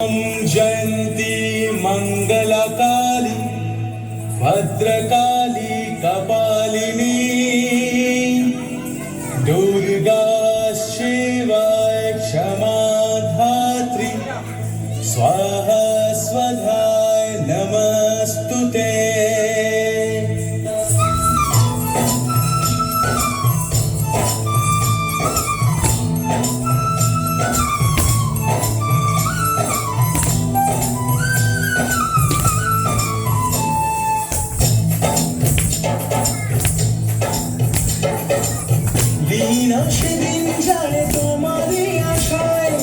जयंती मंगलकाली भद्रकाली कपालिनी दुर्गा शिवा क्षमा धात्री स्वाहा स्वधा नमस्तुते। লীনা সেদিন যায় তোমারই আশায়,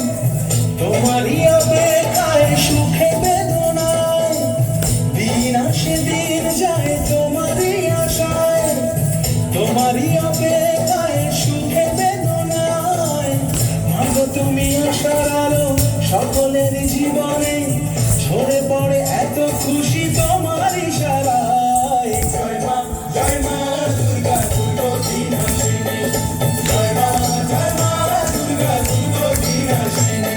তোমারই অপেক্ষায় সুখে বেদনায়। লীনা সেদিন যায় তোমারই আশায়, তোমারই অপেক্ষায় সুখে বেদনায়। মাগো তুমি আশার আলো সকলের জীবনে, ঝরে পড়ে এত খুশি তোমার ইশারায়। জয় মা জয় মা দুর্গা দুর্গতি নাশিনী, জয় মা দুর্গা দুর্গতি নাশিনী।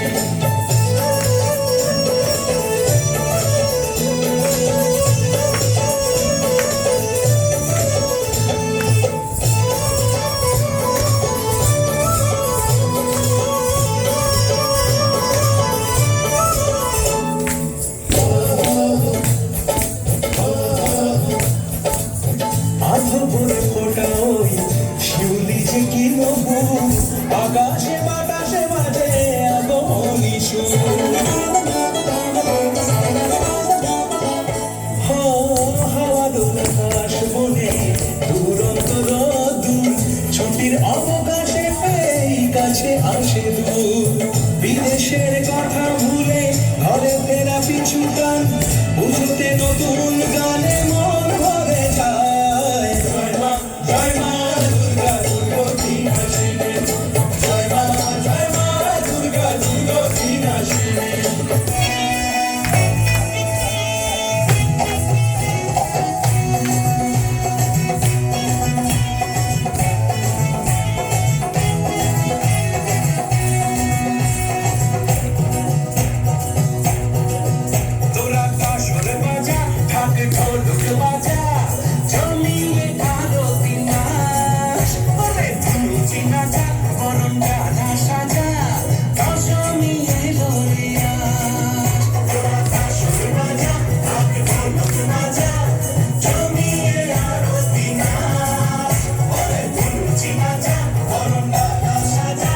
আধবরে ফোটা ওই শিউলি যে কি নবু, আকাশে বাতাসে বাজে আগমনী সুর। হাওয়া দোলাকাশ বনে দুরন্ত রোদ্দুর, ছুটির অবকাশে পেয়ে কাছে আসে দূর। বিদেশের কথা ভুলে ঘরে ফেরা পিছু টান, বুঝতে নতুন গানে মন ভরে যায়। জয় মা দুর্গা দুর্গতি নাশিনী, জয় মা দুর্গা দুর্গতি নাশিনী। তোরা কাশর বাজা ঢাক ঢোলক বাজা, জমিয়ে আরতি নাচ। ওরে ধুনুচি নাচা বরণ গানা সাজা, দশমী এলো রে আজ। তোরা কাশর বাজা ঢাক ঢোলক বাজা, জমিয়ে আরতি নাচ। ওরে ধুনুচি নাচা বরণ গানা সাজা,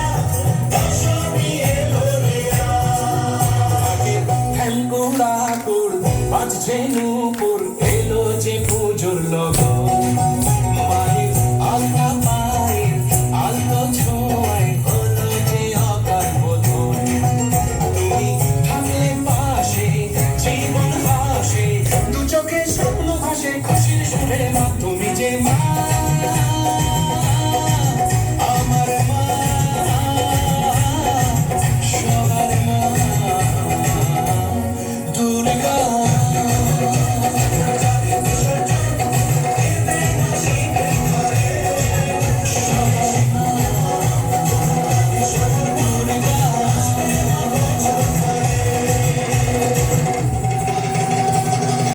দশমী এলো রে আজ। ঠ্যাঙ্গুড়া তোর বাজছে নূপুর,